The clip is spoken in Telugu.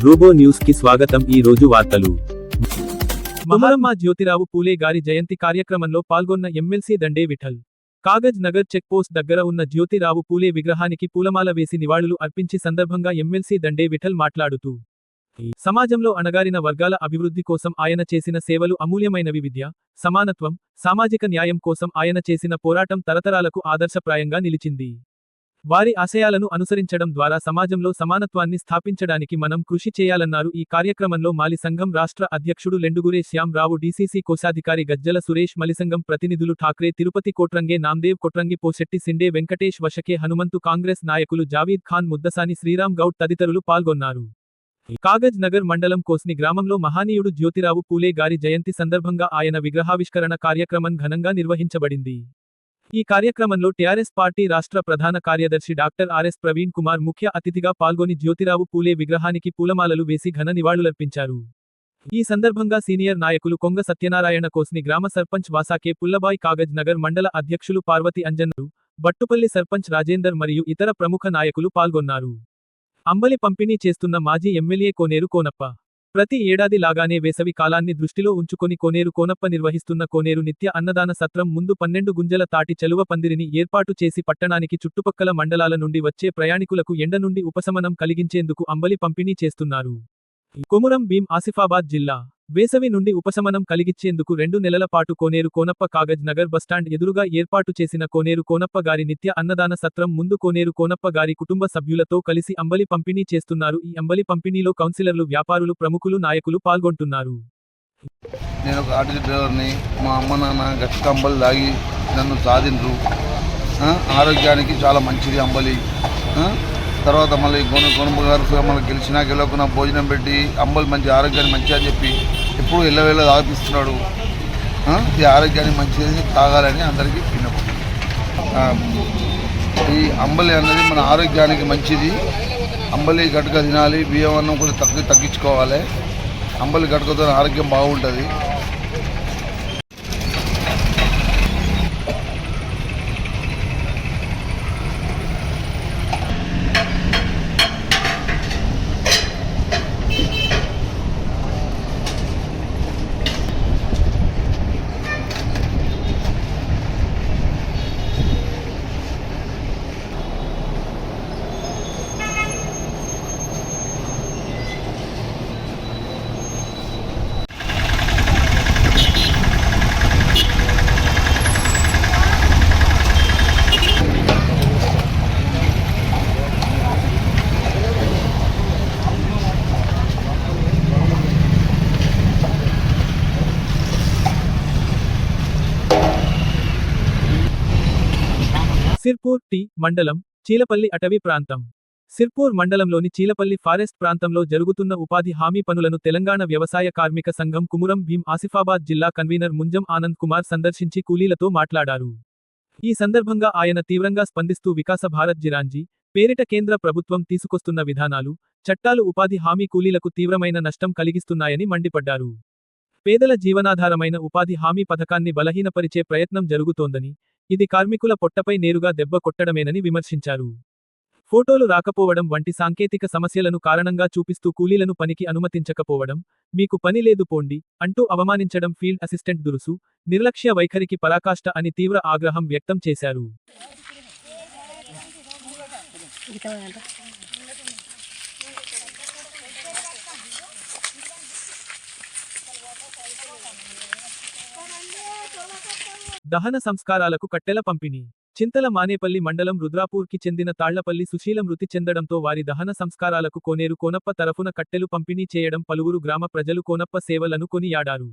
రోబో న్యూస్ కి స్వాగతం. ఈ రోజు వార్తలు. మహాత్మా జ్యోతిరావు పూలే గారి జయంతి కార్యక్రమంలో పాల్గొన్న MLC Dande Vithal. Kagaz Nagar check post దగ్గర ఉన్న జ్యోతిరావు పూలే విగ్రహానికి పూలమాల వేసి నివాళులు అర్పించి సందర్భంగా ఎమ్మెల్సీ దండే విఠల్ మాట్లాడుతూ, సమాజంలో అణగారిన వర్గాల అభివృద్ధి కోసం ఆయన చేసిన సేవలు అమూల్యమైనవి. విద్య, సమానత్వం, సామాజిక న్యాయం కోసం ఆయన చేసిన పోరాటం తరతరాలకు ఆదర్శప్రాయంగా నిలిచింది. వారి ఆశయాలను అనుసరించడం ద్వారా సమాజంలో సమానత్వాన్ని స్థాపించడానికి మనం కృషి చేయాలన్నారు. ఈ కార్యక్రమంలో మాలి సంఘం రాష్ట్ర అధ్యక్షుడు లెండుగురే శ్యామ్ రావు, డీసీసీ కోశాధికారి గజ్జల సురేష్, మలిసంఘం ప్రతినిధులు ఠాక్రే తిరుపతి, కోట్రంగే నామ్దేవ్, కొట్రంగి పోశెట్టి, సిండే వెంకటేష్, వశకే హనుమంతు, కాంగ్రెస్ నాయకులు జావీద్ ఖాన్, ముద్దసాని శ్రీరామ్ గౌడ్ తదితరులు పాల్గొన్నారు. కాగజ్ నగర్ మండలం కోస్ని గ్రామంలో మహానీయుడు జ్యోతిరావు పూలే గారి జయంతి సందర్భంగా ఆయన విగ్రహావిష్కరణ కార్యక్రమం ఘనంగా నిర్వహించబడింది. ఈ కార్యక్రమంలో టీఆర్ఎస్ పార్టీ రాష్ట్ర ప్రధాన కార్యదర్శి డాక్టర్ ఆర్ఎస్ ప్రవీణ్ కుమార్ ముఖ్య అతిథిగా పాల్గొని జ్యోతిరావు పూలే విగ్రహానికి పూలమాలలు వేసి ఘన నివాళులర్పించారు. ఈ సందర్భంగా సీనియర్ నాయకులు కొంగ సత్యనారాయణ, కోస్ని గ్రామ సర్పంచ్ వాసాకే పుల్లబాయ్, కాగజ్ నగర్ మండల అధ్యక్షులు పార్వతి అంజన్నరు, బట్టుపల్లి సర్పంచ్ రాజేందర్ మరియు ఇతర ప్రముఖ నాయకులు పాల్గొన్నారు. అంబలి పంపిణీ చేస్తున్న మాజీ ఎమ్మెల్యే కోనేరు కోనప్ప. ప్రతి ఏడాది లాగానే వేసవి కాలాన్ని దృష్టిలో ఉంచుకొని కోనేరు కోనప్ప నిర్వహిస్తున్న కోనేరు నిత్య అన్నదాన సత్రం ముందు 12 గుంజల తాటి చలువ పందిరిని ఏర్పాటు చేసి పట్టణానికి చుట్టుపక్కల మండలాల నుండి వచ్చే ప్రయాణికులకు ఎండ నుండి ఉపశమనం కలిగించేందుకు అంబలి పంపిణీ చేస్తున్నారు. కొమురం భీం ఆసిఫాబాద్ జిల్లా. వేసవి నుండి ఉపశమనం కలిగిచ్చేందుకు 2 నెలల పాటు కోనేరు కోనప్ప కాగజ్ నగర్ బస్టాండ్ ఎదురుగా ఏర్పాటు చేసిన కోనేరు కోనప్ప గారి నిత్య అన్నదాన సత్రం ముందు కోనేరు కోనప్ప గారి కుటుంబ సభ్యులతో కలిసి అంబలి పంపిణీ చేస్తున్నారు. ఈ అంబలి పంపిణీలో కౌన్సిలర్లు, వ్యాపారులు, ప్రముఖులు, నాయకులు పాల్గొంటున్నారు. నేను ఒక ఆటో డ్రైవర్ని. మా అమ్మ నాన్న గట్టిగా అంబలి తాగి నన్ను సాధించరు. ఆరోగ్యానికి చాలా మంచిది అంబలి. తర్వాత మళ్ళీ కొనుగోలు గారు మళ్ళీ గెలవకుండా భోజనం పెట్టి అంబలి మంచి ఆరోగ్యానికి మంచిగా అని చెప్పి ఎప్పుడు ఎల్లవేళ తాగిపిస్తున్నాడు. ఈ ఆరోగ్యానికి మంచిది తాగాలని అందరికీ విన్నపం. ఈ అంబలి అనేది మన ఆరోగ్యానికి మంచిది. అంబలి గట్టుగా తినాలి. బియ్యం అన్నం కొంచెం తగ్గించుకోవాలి. అంబలి గట్టుకతో ఆరోగ్యం బాగుంటుంది. సిర్పూర్ టి మండలం, చీలపల్లి అటవీ ప్రాంతం. సిర్పూర్ మండలంలోని చీలపల్లి ఫారెస్ట్ ప్రాంతంలో జరుగుతున్న ఉపాధి హామీ పనులను తెలంగాణ వ్యవసాయ కార్మిక సంఘం కుమురం భీం ఆసిఫాబాద్ జిల్లా కన్వీనర్ ముంజం ఆనంద్ కుమార్ సందర్శించి కూలీలతో మాట్లాడారు. ఈ సందర్భంగా ఆయన తీవ్రంగా స్పందిస్తూ వికాస భారత్ జిరాంజీ పేరిట కేంద్ర ప్రభుత్వం తీసుకొస్తున్న విధానాలు, చట్టాలు ఉపాధి హామీ కూలీలకు తీవ్రమైన నష్టం కలిగిస్తున్నాయని మండిపడ్డారు. పేదల జీవనాధారమైన ఉపాధి హామీ పథకాన్ని బలహీనపరిచే ప్రయత్నం జరుగుతోందని, ఇది కార్మికుల పొట్టపై నేరుగా దెబ్బ కొట్టడమేనని విమర్శించారు. ఫోటోలు రాకపోవడం వంటి సాంకేతిక సమస్యలను కారణంగా చూపిస్తూ కూలీలను పనికి అనుమతించకపోవడం, మీకు పని లేదు పోండి అంటూ అవమానించడం ఫీల్డ్ అసిస్టెంట్ దురుసు, నిర్లక్ష్య వైఖరికి పరాకాష్ట అని తీవ్ర ఆగ్రహం వ్యక్తం చేశారు. దహన సంస్కారాలకు కట్టెల పంపిణీ. చింతల మానేపల్లి మండలం రుద్రాపూర్కి చెందిన తాళ్లపల్లి సుశీల మృతి చెందడంతో వారి దహన సంస్కారాలకు కోనేరు కోనప్ప తరఫున కట్టెలు పంపిణీ చేయడం పలువురు గ్రామ ప్రజలు కోనప్ప సేవలను కొనియాడారు.